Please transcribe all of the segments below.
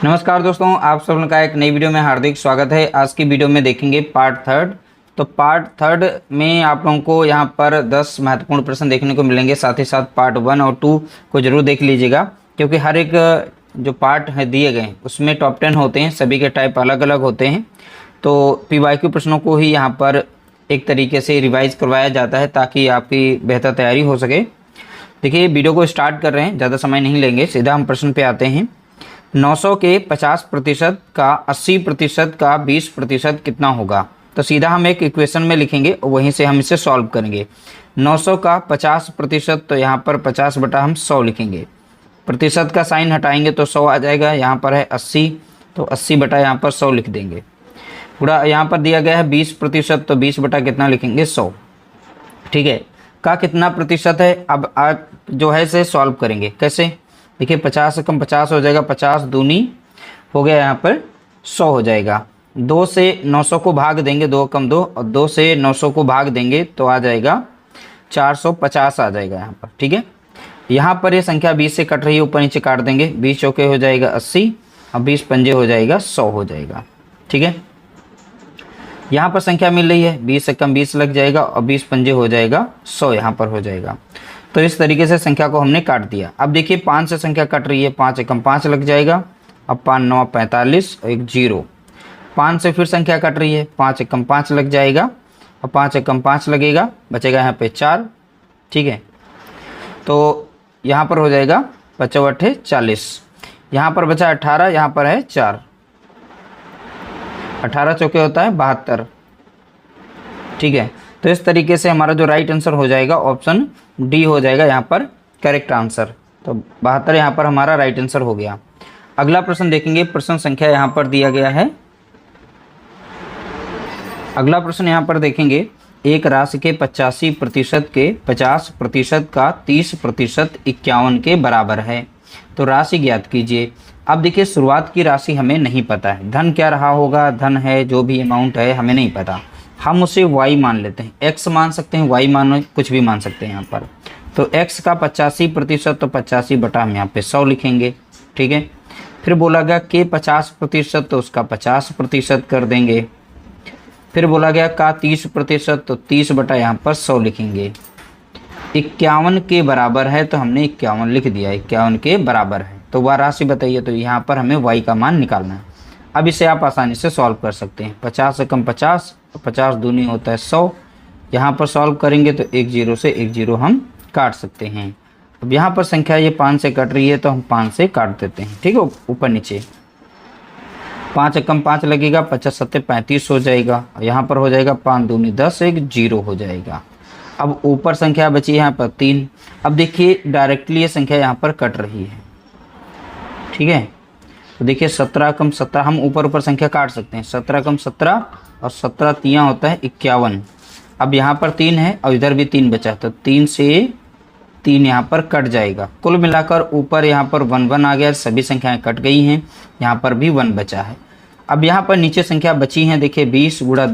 नमस्कार दोस्तों, आप सब का एक नई वीडियो में हार्दिक स्वागत है। आज की वीडियो में देखेंगे पार्ट थर्ड। तो पार्ट थर्ड में आप लोगों को यहाँ पर 10 महत्वपूर्ण प्रश्न देखने को मिलेंगे। साथ ही साथ पार्ट 1 और 2 को जरूर देख लीजिएगा, क्योंकि हर एक जो पार्ट है दिए गए उसमें टॉप 10 होते हैं, सभी के टाइप अलग अलग होते हैं। तो PYQ प्रश्नों को ही यहाँ पर एक तरीके से रिवाइज करवाया जाता है ताकि आपकी बेहतर तैयारी हो सके। देखिए, वीडियो को स्टार्ट कर रहे हैं, ज़्यादा समय नहीं लेंगे, सीधा हम प्रश्न पे आते हैं। 900 के 50% का 80% का 20% कितना होगा? तो सीधा हम एक इक्वेशन में लिखेंगे और वहीं से हम इसे सॉल्व करेंगे। 900 का 50%, तो यहाँ पर 50 बटा हम 100 लिखेंगे। प्रतिशत का साइन हटाएंगे तो 100 आ जाएगा। यहाँ पर है 80, तो 80 बटा यहाँ पर 100 लिख देंगे। पूरा यहाँ पर दिया गया है 20%, तो 20 बटा कितना लिखेंगे? 100। ठीक है, का कितना प्रतिशत है? अब आप जो है इसे सॉल्व करेंगे। कैसे? देखिए, 50 से कम 50 हो जाएगा, 50 दूनी हो गया, यहाँ पर 100 हो जाएगा। 2 से 900 को भाग देंगे, 2 कम 2, और 2 से 900 को भाग देंगे तो आ जाएगा 450 आ जाएगा यहाँ पर। ठीक है, यहाँ पर ये संख्या 20 से कट रही है, ऊपर नीचे काट देंगे। 20 चौके हो जाएगा 80 और 20 पंजे हो जाएगा 100 हो जाएगा। ठीक है, यहाँ पर संख्या मिल रही है, 20 से कम 20 लग जाएगा और 20 पंजे हो जाएगा 100 यहाँ पर हो जाएगा। तो इस तरीके से संख्या को हमने काट दिया। अब देखिए, 5 से संख्या कट रही है, 5 से कम 5 लग जाएगा। अब 5 9 45 और एक 0। 5 से फिर संख्या कट रही है, 5 से कम 5 लग जाएगा और 5 से कम 5 लगेगा, बचेगा यहाँ पे 4। ठीक है, तो यहाँ पर हो जाएगा 55 40। यहाँ पर बचा 18, यहाँ पर है 4। 18 चौके होता है 72। ठीक है, तो इस तरीके से हमारा जो राइट आंसर हो जाएगा ऑप्शन डी हो जाएगा यहाँ पर करेक्ट आंसर। तो 72 यहाँ पर हमारा राइट आंसर हो गया। अगला प्रश्न देखेंगे। प्रश्न संख्या यहाँ पर दिया गया है। अगला प्रश्न यहाँ पर देखेंगे, एक राशि के 85% के 50% का 30% 51 के बराबर है, तो राशि ज्ञात कीजिए। अब देखिए, शुरुआत की राशि हमें नहीं पता है, धन क्या रहा होगा, धन है, जो भी अमाउंट है हमें नहीं पता, हम उसे y मान लेते हैं। x मान सकते हैं, y मान, कुछ भी मान सकते हैं यहाँ पर। तो x का 85%, तो 85 बटा हम यहाँ पे 100 लिखेंगे। ठीक है, फिर बोला गया के 50%, तो उसका 50% कर देंगे। फिर बोला गया का 30%, तो 30 बटा यहाँ पर 100 लिखेंगे। 51 के बराबर है, तो हमने 51 लिख दिया। 51 के बराबर है, तो वह राशि बताइए। तो यहाँ पर हमें y का मान निकालना है। अब इसे आप आसानी से सॉल्व कर सकते हैं। 50 से कम 50, 50 दूनी होता है 100। यहाँ पर सॉल्व करेंगे तो एक 0 से एक 0 हम काट सकते हैं। अब यहाँ पर संख्या ये 5 से कट रही है, तो हम 5 से काट देते हैं। ठीक है, ऊपर नीचे 5 से कम 5 लगेगा, 50 7 35 हो जाएगा। यहाँ पर हो जाएगा 5 दूनी 10, एक 0 हो जाएगा। अब ऊपर संख्या बची है यहाँ पर 3। अब देखिए, डायरेक्टली ये संख्या यहाँ पर कट रही है। ठीक है, तो देखिए 17 कम 17, हम ऊपर ऊपर संख्या काट सकते हैं। 17 कम 17 और 17 तियाँ होता है 51। अब यहाँ पर 3 है और इधर भी 3 बचा, तो 3 से 3 यहाँ पर कट जाएगा। कुल मिलाकर ऊपर यहाँ पर 1 1 आ गया, सभी संख्याएं कट गई हैं। यहाँ पर भी 1 बचा है। अब यहाँ पर नीचे संख्या बची हैं, देखिए 20 गुणा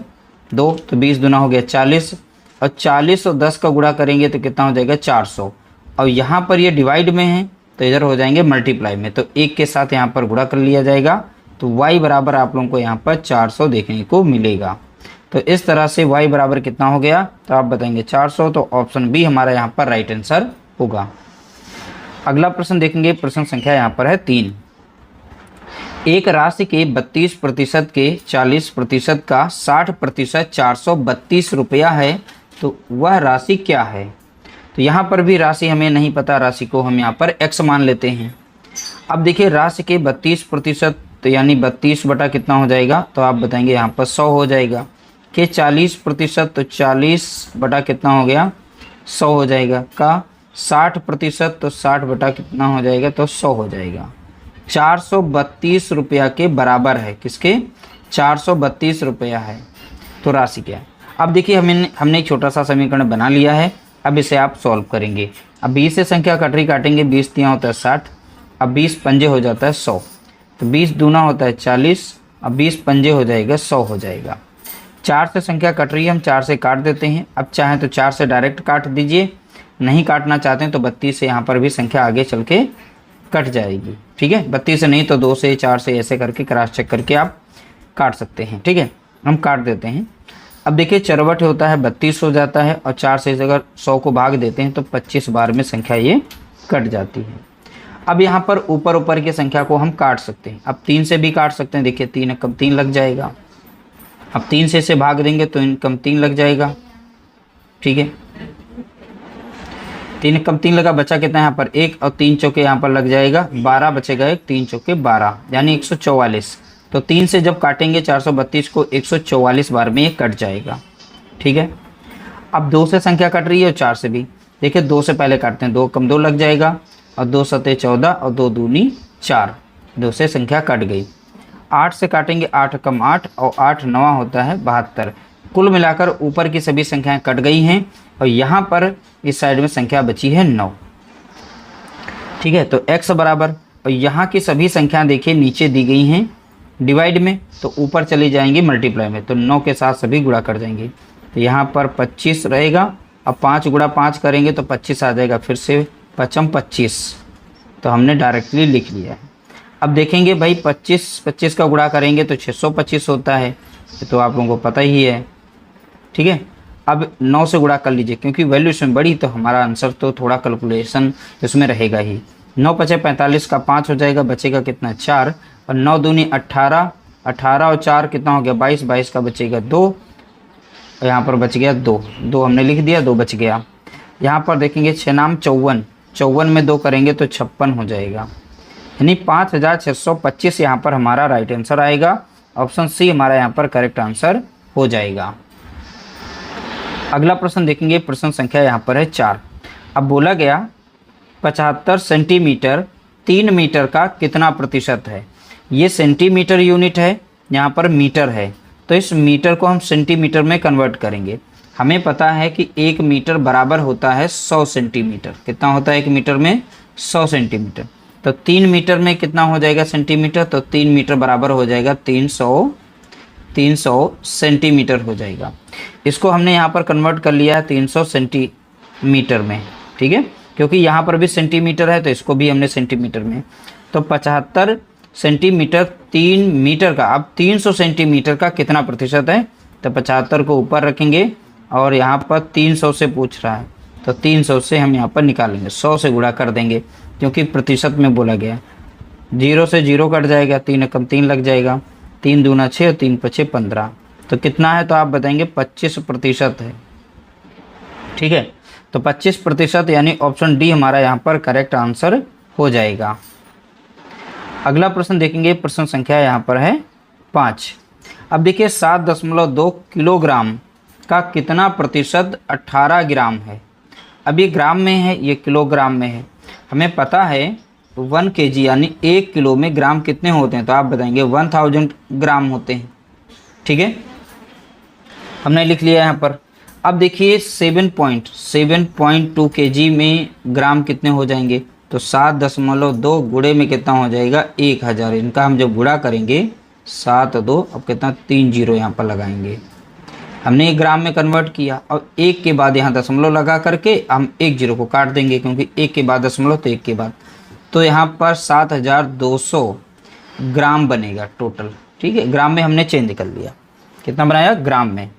2, तो 20 दूना हो गया 40, और 40 और 10 का गुणा करेंगे तो कितना हो जाएगा? 400। और यहाँ पर ये डिवाइड में है, तो इधर हो जाएंगे मल्टीप्लाई में, तो 1 के साथ यहाँ पर गुणा कर लिया जाएगा। तो y बराबर आप लोगों को यहाँ पर 400 देखने को मिलेगा। तो इस तरह से y बराबर कितना हो गया? तो आप बताएंगे 400। तो ऑप्शन बी हमारा यहाँ पर राइट आंसर होगा। अगला प्रश्न देखेंगे। प्रश्न संख्या यहाँ पर है 3। एक राशि के 32% के 40% का 60% 432 रुपया है, तो वह राशि क्या है? तो यहाँ पर भी राशि हमें नहीं पता, राशि को हम यहाँ पर x मान लेते हैं। अब देखिए, राशि के 32%, तो यानी 32 बटा कितना हो जाएगा? तो आप बताएंगे यहाँ पर 100 हो जाएगा। के 40%, तो 40 बटा कितना हो गया? 100 हो जाएगा। का 60%, तो 60 बटा कितना हो जाएगा? तो 100 हो जाएगा। 432 रुपया के बराबर है। किसके? 432 रुपया है। तो राशि क्या है? अब देखिए, हमने एक छोटा सा समीकरण बना लिया है। अब इसे आप सॉल्व करेंगे। अब 20 से संख्या कटरी काटेंगे, 20 तियाँ होता है 60, अब 20 पंजे हो जाता है 100, तो 20 दूना होता है 40, अब 20 पंजे हो जाएगा 100 हो जाएगा। 4 से संख्या कट रही है, हम 4 से काट देते हैं। अब चाहें तो 4 से डायरेक्ट काट दीजिए, नहीं काटना चाहते हैं तो 32 से यहाँ पर भी संख्या आगे चल के कट जाएगी। ठीक है, 32 से नहीं तो 2 से 4 से ऐसे करके क्रॉस चेक करके आप काट सकते हैं। ठीक है, हम काट देते हैं। अब देखिए चरवट होता है 32 हो जाता है और 4 से अगर 100 को भाग देते हैं तो 25 बार में संख्या ये कट जाती है। अब यहाँ पर ऊपर ऊपर की संख्या को हम काट सकते हैं। अब 3 से भी काट सकते हैं। देखिए 3 कम 3 लग जाएगा। अब 3 से इसे भाग देंगे तो इनकम 3 लग जाएगा। ठीक है, 3 कम 3 लगा, बचा कितना यहाँ पर 1 और 3 चौके यहाँ पर लग जाएगा 12 बचेगा 1, 3 चौके 12 यानी 144। तो 3 से जब काटेंगे 432 को 144 बार में ये कट जाएगा। ठीक है, अब 2 से संख्या कट रही है और 4 से भी। देखिए 2 से पहले काटते हैं, 2 कम 2 लग जाएगा और 2 सते 14 और 2 दूनी 4, 2 से संख्या कट गई। 8 से काटेंगे, 8 कम 8 और 8 9 होता है 72। कुल मिलाकर ऊपर की सभी संख्याएं कट गई हैं और यहाँ पर इस साइड में संख्या बची है 9। ठीक है, तो x बराबर, और यहाँ की सभी संख्याएं देखिए नीचे दी गई हैं डिवाइड में, तो ऊपर चली जाएंगी मल्टीप्लाई में, तो 9 के साथ सभी गुणा कर जाएंगे। तो यहाँ पर 25 रहेगा। अब 5 गुणा 5 करेंगे तो 25 आ जाएगा, फिर से 5 25, तो हमने डायरेक्टली लिख लिया है। अब देखेंगे भाई 25 का गुणा करेंगे तो 625 होता है, तो आप लोगों को पता ही है। ठीक है, अब 9 से गुणा कर लीजिए, क्योंकि वैल्यू इसमें बड़ी तो हमारा आंसर तो थोड़ा कैलकुलेशन इसमें रहेगा ही। 9 × 5 = 45 का 5 हो जाएगा, बचेगा कितना 4, और 9 दूनी 18, 18 और 4 कितना हो गया 22, 22 का बचेगा 2, और यहाँ पर बच गया 2, 2 हमने लिख दिया, 2 बच गया। यहाँ पर देखेंगे 6 नाम 54, 54 में 2 करेंगे तो 56 हो जाएगा, यानी 5625 यहाँ पर हमारा राइट आंसर आएगा। ऑप्शन सी हमारा यहाँ पर करेक्ट आंसर हो जाएगा। अगला प्रश्न देखेंगे, प्रश्न संख्या यहाँ पर है 4। अब बोला गया 75 सेंटीमीटर 3 मीटर का कितना प्रतिशत है। ये सेंटीमीटर यूनिट है, यहाँ पर मीटर है, तो इस मीटर को हम सेंटीमीटर में कन्वर्ट करेंगे। हमें पता है कि 1 मीटर बराबर होता है 100 सेंटीमीटर। कितना होता है 1 मीटर में 100 सेंटीमीटर, तो 3 मीटर में कितना हो जाएगा सेंटीमीटर, तो 3 मीटर बराबर हो जाएगा 300 सेंटीमीटर हो जाएगा। इसको हमने यहाँ पर कन्वर्ट कर लिया है 300 सेंटीमीटर में। ठीक है, क्योंकि यहाँ पर भी सेंटीमीटर है तो इसको भी हमने सेंटीमीटर में, तो 75 सेंटीमीटर 3 मीटर का। अब 300 सेंटीमीटर का कितना प्रतिशत है, तो 75 को ऊपर रखेंगे और यहाँ पर 300 से पूछ रहा है, तो 300 से हम यहाँ पर निकालेंगे, 100 से गुणा कर देंगे, क्योंकि प्रतिशत में बोला गया। 0 से 0 कट जाएगा, 3 कम 3 लग जाएगा, 3 दूना 6 और 3 5 15, तो कितना है, तो आप बताएंगे 25% है। ठीक है, तो 25% यानी ऑप्शन डी हमारा यहाँ पर करेक्ट आंसर हो जाएगा। अगला प्रश्न देखेंगे, प्रश्न संख्या यहाँ पर है 5। अब देखिए 7.2 किलोग्राम का कितना प्रतिशत 18 ग्राम है। अब ये ग्राम में है, ये किलोग्राम में है। हमें पता है 1 kg यानी 1 किलो में ग्राम कितने होते हैं, तो आप बताएंगे 1000 ग्राम होते हैं। ठीक है, हमने लिख लिया यहाँ पर। अब देखिए 7.2 kg में ग्राम कितने हो जाएंगे, तो 7.2 गुणे में कितना हो जाएगा 1000। इनका हम जब गुणा करेंगे 7 2, अब कितना 3 0 यहाँ पर लगाएंगे। हमने 1 ग्राम में कन्वर्ट किया और 1 के बाद यहाँ दशमलव लगा करके हम 1 0 को काट देंगे, क्योंकि 1 के बाद दशमलव तो 1 के बाद, तो यहाँ पर 7200 ग्राम बनेगा टोटल। ठीक है, ग्राम में हमने चेंज कर लिया, कितना बनाया ग्राम में।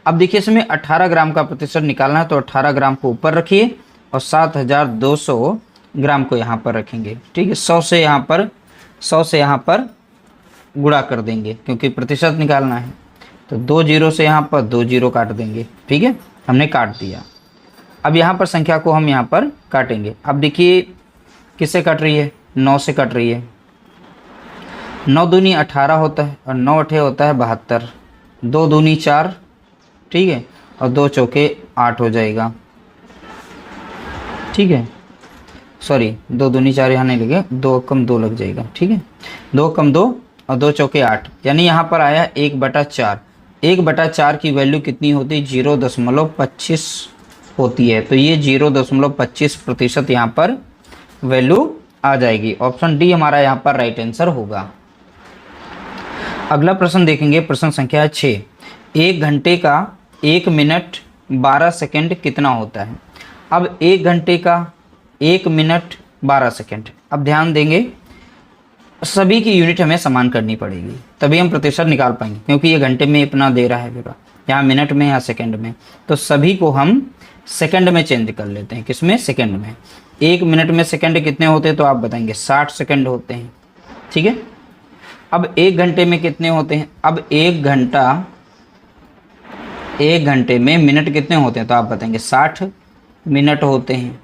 अब देखिए इसमें 18 ग्राम का प्रतिशत निकालना है, तो 18 ग्राम को ऊपर रखिए और 7200 ग्राम को यहाँ पर रखेंगे। ठीक है, 100 से यहाँ पर गुणा कर देंगे, क्योंकि प्रतिशत निकालना है, तो 2 0 से यहाँ पर 2 0 काट देंगे। ठीक है, हमने काट दिया। अब यहाँ पर संख्या को हम यहाँ पर काटेंगे। अब देखिए किससे कट रही है, 9 से कट रही है। 9 दूनी 18 होता है और 9 8 होता है 72, 2 दूनी 4, ठीक है, और 2 चौके 8 हो जाएगा। ठीक है, सॉरी 2 दूनी 4 यहाँ नहीं लगे, 2 कम 2 लग जाएगा। ठीक है, 2 कम 2 और 2 चौके 8, यानी यहाँ पर आया 1/4। 1/4 की वैल्यू कितनी होती है, 0.25 होती है, तो ये 0.25% यहाँ पर वैल्यू आ जाएगी। ऑप्शन डी हमारा यहाँ पर राइट आंसर होगा। अगला प्रश्न देखेंगे, प्रश्न संख्या 6। 1 घंटे का 1 मिनट 12 सेकंड कितना होता है। अब 1 घंटे का 1 मिनट 12 सेकंड, अब ध्यान देंगे, सभी की यूनिट हमें समान करनी पड़ेगी, तभी हम प्रतिशत निकाल पाएंगे, क्योंकि ये घंटे में इतना दे रहा है बेटा, यहाँ मिनट में या सेकंड में, तो सभी को हम सेकंड में चेंज कर लेते हैं। किसमें? सेकंड में। 1 मिनट में सेकंड कितने होते हैं तो आप बताएंगे 60 सेकंड होते हैं। ठीक है। अब 1 घंटे में कितने होते हैं? अब 1 घंटे में मिनट कितने होते हैं तो आप बताएंगे 60 मिनट होते हैं।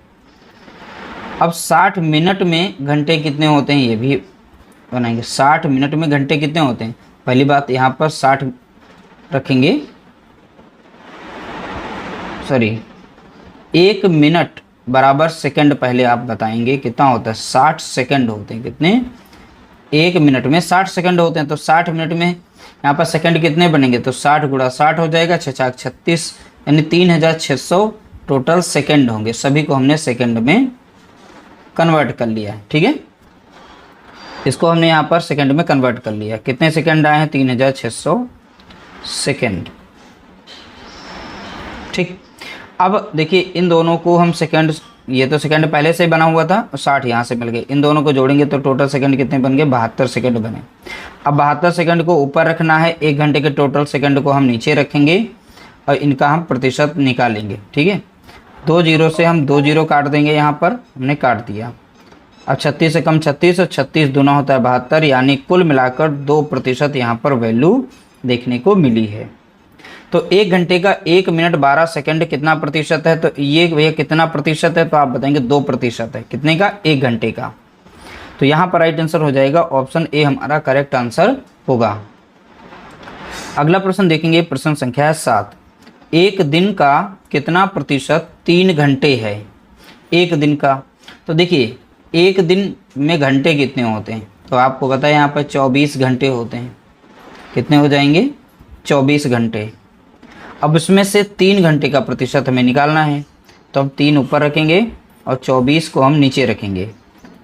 अब 60 मिनट में घंटे कितने होते हैं ये भी बनाएंगे। 60 मिनट में घंटे कितने होते हैं? पहली बात यहाँ पर 60 रखेंगे, सॉरी 1 मिनट बराबर सेकंड पहले आप बताएंगे कितना होता है। 60 सेकंड होते हैं। कितने? 1 मिनट में 60 सेकंड होते हैं, तो 60 मिनट में यहाँ पर सेकंड कितने बनेंगे तो 60 गुणा 60 हो जाएगा, 6 36, यानी 3600 टोटल सेकंड होंगे। सभी को हमने सेकंड में कन्वर्ट कर लिया है। ठीक है, इसको हमने यहाँ पर सेकंड में कन्वर्ट कर लिया। कितने सेकंड आए हैं? 3600 सेकंड। ठीक, अब देखिए इन दोनों को हम सेकंड, ये तो सेकंड पहले से बना हुआ था, 60 यहाँ से मिल गए, इन दोनों को जोड़ेंगे तो टोटल सेकंड कितने बन गए? 72 सेकंड बने। अब 72 सेकंड को ऊपर रखना है, 1 घंटे के टोटल सेकंड को हम नीचे रखेंगे और इनका हम प्रतिशत निकालेंगे। ठीक है, 2 जीरो से हम 2 जीरो काट देंगे, यहाँ पर हमने काट दिया। अब 36 से कम 36 और 36 दूना होता है 72, यानी कुल मिलाकर 2% यहाँ पर वैल्यू देखने को मिली है। तो 1 घंटे का 1 मिनट 12 सेकंड कितना प्रतिशत है? तो ये भैया कितना प्रतिशत है तो आप बताएंगे 2% है। कितने का? 1 घंटे का। तो यहाँ पर राइट आंसर हो जाएगा ऑप्शन ए हमारा करेक्ट आंसर होगा। अगला प्रश्न देखेंगे, प्रश्न संख्या 7। 1 दिन का कितना प्रतिशत 3 घंटे है? 1 दिन का, तो देखिए 1 दिन में घंटे कितने होते हैं तो आपको पता है यहाँ पर 24 घंटे होते हैं। कितने हो जाएंगे? 24 घंटे। अब इसमें से 3 घंटे का प्रतिशत हमें निकालना है, तो हम 3 ऊपर रखेंगे और 24 को हम नीचे रखेंगे।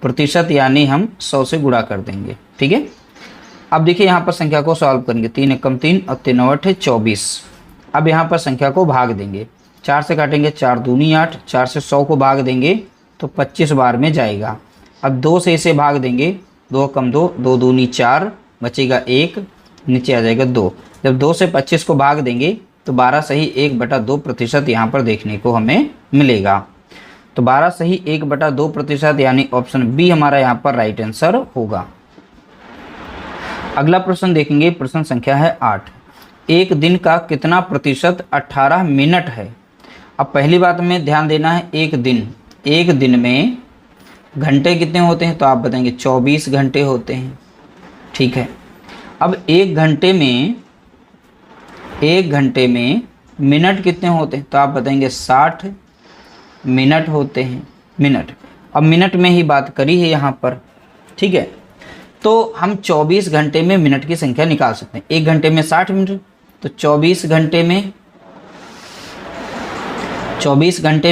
प्रतिशत यानी हम 100 से गुणा कर देंगे। ठीक है, अब देखिए यहाँ पर संख्या को सॉल्व करेंगे। 3 एकम 3 और 3 8 है 24। अब यहाँ पर संख्या को भाग देंगे, 4 से काटेंगे 4 दूनी 8, 4 से 100 को भाग देंगे तो 25 बार में जाएगा। अब 2 से इसे भाग देंगे, 2 कम 2, 2 दूनी 4, बचेगा 1, नीचे आ जाएगा 2। जब 2 से 25 को भाग देंगे तो 12 सही 1/2% यहाँ पर देखने को हमें मिलेगा। तो 12 सही 1/2% यानी ऑप्शन बी हमारा यहाँ पर राइट आंसर होगा। अगला प्रश्न देखेंगे, प्रश्न संख्या है 8। 1 दिन का कितना प्रतिशत 18 मिनट है? अब पहली बात में ध्यान देना है, 1 दिन में घंटे कितने होते हैं तो आप बताएंगे 24 घंटे होते हैं। ठीक है, अब 1 घंटे में मिनट कितने होते हैं तो आप बताएंगे 60 मिनट होते हैं। मिनट, अब मिनट में ही बात करी है यहाँ पर। ठीक है, तो हम 24 घंटे में मिनट की संख्या निकाल सकते हैं। 1 घंटे में 60 मिनट, तो 24 घंटे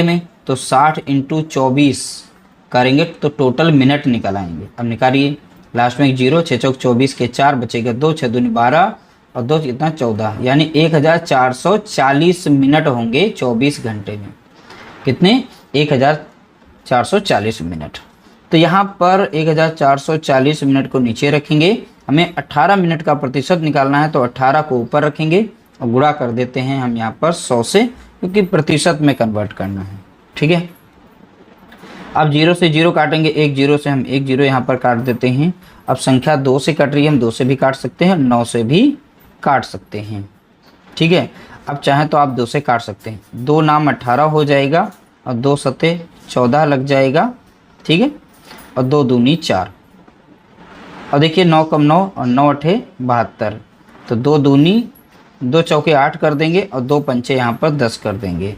में तो 60 × 24 करेंगे तो टोटल मिनट निकल आएंगे। अब निकालिए, लास्ट में एक 0, 6 चौक 24 के 4 बचेगा 2, 6 दूनी 12 और 2 कितना 14, यानी 1440 मिनट होंगे 24 घंटे में। कितने? 1440 मिनट। तो यहाँ पर 1440 मिनट को नीचे रखेंगे, हमें 18 मिनट का प्रतिशत निकालना है तो 18 को ऊपर रखेंगे और गुणा कर देते हैं हम यहाँ पर 100 से, क्योंकि प्रतिशत में कन्वर्ट करना है। ठीक है, अब 0 से 0 काटेंगे, 1 0 से हम 1 0 यहाँ पर काट देते हैं। अब संख्या 2 से कट रही है, हम 2 से भी काट सकते हैं, 9 से भी काट सकते हैं। ठीक है, अब चाहें तो आप 2 से काट सकते हैं। 2 नाम 18 हो जाएगा और 2 सते 14 लग जाएगा। ठीक है, और 2 दूनी 4, और देखिए 9 कम 9 और 9 8 72, तो 2 दूनी 2 चौके 8 कर देंगे और 2 पंचे यहाँ पर 10 कर देंगे।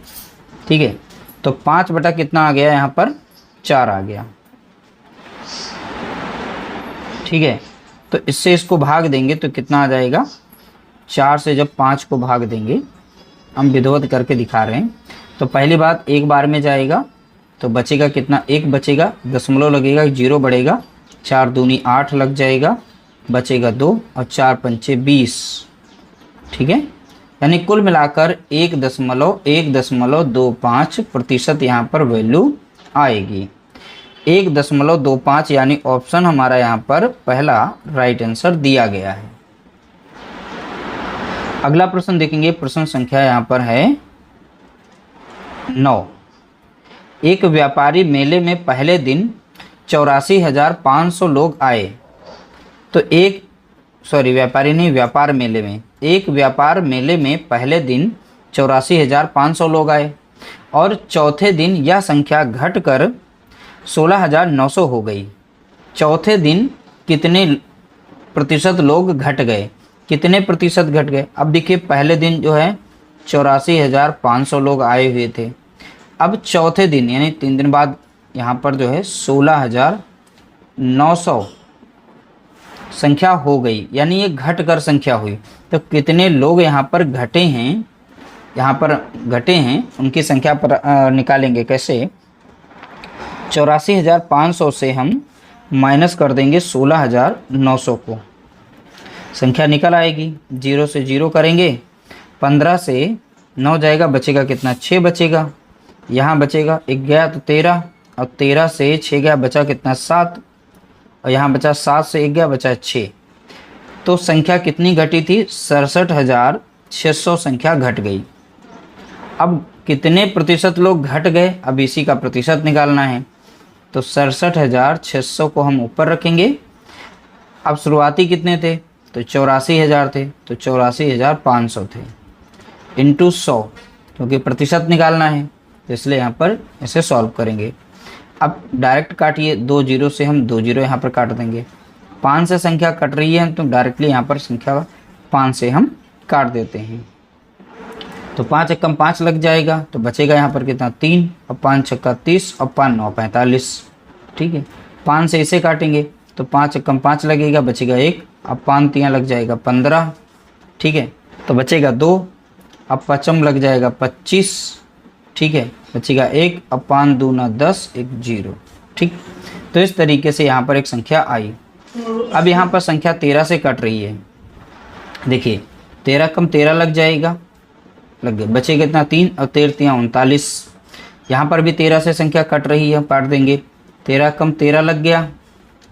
ठीक है, तो 5 बटा कितना आ गया यहाँ पर? 4 आ गया। ठीक है, तो इससे इसको भाग देंगे तो कितना आ जाएगा? 4 से जब 5 को भाग देंगे, हम विधिवत करके दिखा रहे हैं, तो पहली बात 1 बार में जाएगा तो बचेगा कितना? 1 बचेगा, दशमलव लगेगा, 0 बढ़ेगा, 4 दूनी 8 लग जाएगा, बचेगा 2 और 4 पंचे 20। ठीक है, यानी कुल मिलाकर 1.25% यहाँ पर वैल्यू आएगी। 1.25 यानी ऑप्शन हमारा यहाँ पर पहला राइट आंसर दिया गया है। अगला प्रश्न देखेंगे, प्रश्न संख्या यहाँ पर है 9। एक व्यापारी मेले में पहले दिन 84,500 लोग आए। तो व्यापार मेले में, एक व्यापार मेले में पहले दिन 84,500 लोग आए और चौथे दिन यह संख्या घटकर 16,900 हो गई। चौथे दिन कितने प्रतिशत लोग घट गए, कितने प्रतिशत घट गए? अब देखिए पहले दिन जो है 84,500 लोग आए हुए थे। अब चौथे दिन यानी 3 दिन बाद यहाँ पर जो है 16,900 संख्या हो गई, यानी ये घट कर संख्या हुई। तो कितने लोग यहाँ पर घटे हैं, उनकी संख्या पर निकालेंगे कैसे? 84,500 से हम माइनस कर देंगे 16,900 को, संख्या निकल आएगी। 0 से 0 करेंगे, 15 से 9 जाएगा, बचेगा कितना? 6 बचेगा। यहाँ बचेगा 1 गया तो 13, और 13 से 6 गया, बचा कितना? 7, और यहाँ बचा 7 से 1 गया, बचा 6। तो संख्या कितनी घटी थी? 67,600 संख्या घट गई। अब कितने प्रतिशत लोग घट गए, अब इसी का प्रतिशत निकालना है। तो 67,600 को हम ऊपर रखेंगे। अब शुरुआती कितने थे? तो 84,000 थे, तो 84,500 थे इंटू 100, क्योंकि प्रतिशत निकालना है, तो इसलिए यहाँ पर इसे सॉल्व करेंगे। अब डायरेक्ट काटिए, 2 0 से हम 2 0 यहाँ पर काट देंगे। 5 से संख्या कट रही है तो डायरेक्टली यहाँ पर संख्या 5 से हम काट देते हैं। तो 5 एकम 5 लग जाएगा, तो बचेगा यहाँ पर कितना? 3, और 5 छक्का 30, और 5 9 45। ठीक है, 5 से इसे काटेंगे तो 5 एकम 5 लगेगा, बचेगा 1, अब 5 3 लग जाएगा 15। ठीक है, तो बचेगा 2, अब 5 लग जाएगा 25। ठीक है, बचेगा 1, अब 5 दूना 10, 1 0। ठीक, तो इस तरीके से यहाँ पर एक संख्या आई। अब यहाँ पर संख्या 13 से कट रही है। देखिए 13 कम 13 लग जाएगा, लग गया, बचेगा कितना? 3, और 13 3 39। यहाँ पर भी 13 से संख्या कट रही है, काट देंगे। 13 कम 13 लग गया,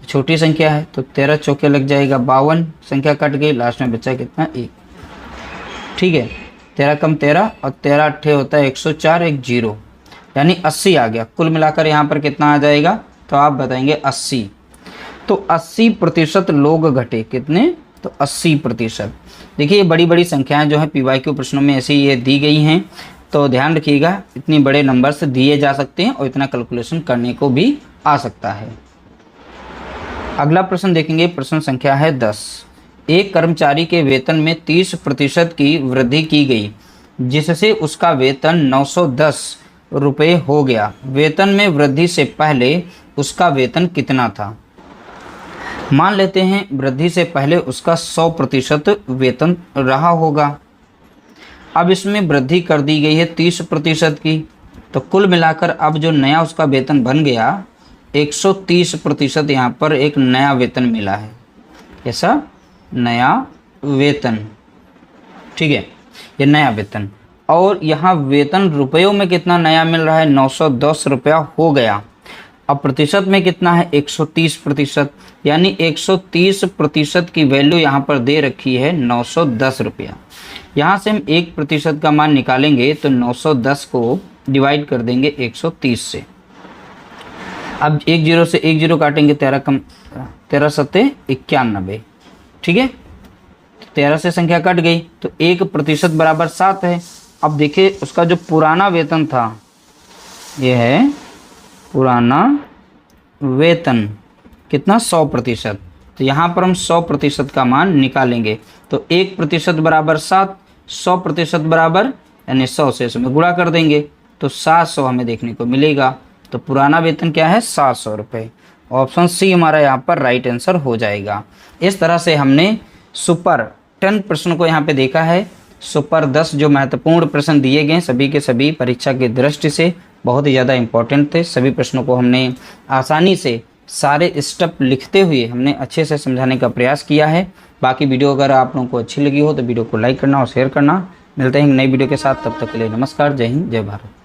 छोटी संख्या है, तो 13 चौके लग जाएगा 52, संख्या कट गई, लास्ट में बचा कितना? 1। ठीक है, 13 कम 13, और 13 अट्ठे होता है 104, 1 0, यानी 80 आ गया। कुल मिलाकर यहाँ पर कितना आ जाएगा? तो आप बताएंगे 80। तो 80% लोग घटे, कितने? तो 80%। देखिए ये बड़ी बड़ी संख्याएं जो हैं PYQ प्रश्नों में ऐसी ये दी गई हैं, तो ध्यान रखिएगा, इतनी बड़े नंबर से दिए जा सकते हैं और इतना कैलकुलेशन करने को भी आ सकता है। अगला प्रश्न देखेंगे, प्रश्न संख्या है 10। एक कर्मचारी के वेतन में 30% की वृद्धि की गई, जिससे उसका वेतन 910 रुपये हो गया। वेतन में वृद्धि से पहले उसका वेतन कितना था? मान लेते हैं वृद्धि से पहले उसका 100% वेतन रहा होगा। अब इसमें वृद्धि कर दी गई है 30% की, तो कुल मिलाकर अब जो नया उसका वेतन बन गया 130%। यहाँ पर एक नया वेतन मिला है, ऐसा नया वेतन। ठीक है, ये नया वेतन, और यहाँ वेतन रुपयों में कितना नया मिल रहा है? 910 रुपया हो गया। अब प्रतिशत में कितना है? 130%, यानी 130% की वैल्यू यहाँ पर दे रखी है 910 रुपया। यहाँ से हम 1% का मान निकालेंगे तो 910 को डिवाइड कर देंगे 130 से। अब 1 0 से 1 0 काटेंगे, 13 कम 13 सत्ते 91। ठीक है, 13 से संख्या कट गई, तो 1% बराबर 7 है। अब देखिए उसका जो पुराना वेतन था, ये है पुराना वेतन, कितना? 100%। तो यहाँ पर हम 100% का मान निकालेंगे, तो 1% बराबर 7, 100% बराबर यानी 100 से इसमें गुणा कर देंगे तो 700 हमें देखने को मिलेगा। तो पुराना वेतन क्या है? 700 रुपये। ऑप्शन सी हमारा यहाँ पर राइट आंसर हो जाएगा। इस तरह से हमने सुपर 10 प्रश्न को यहाँ पे देखा है। सुपर 10 जो महत्वपूर्ण प्रश्न दिए गए सभी के सभी परीक्षा की दृष्टि से बहुत ही ज़्यादा इम्पोर्टेंट थे। सभी प्रश्नों को हमने आसानी से सारे स्टेप लिखते हुए हमने अच्छे से समझाने का प्रयास किया है। बाकी वीडियो अगर आप लोगों को अच्छी लगी हो तो वीडियो को लाइक करना और शेयर करना। मिलते हैं नई वीडियो के साथ, तब तक के लिए नमस्कार, जय हिंद, जय भारत।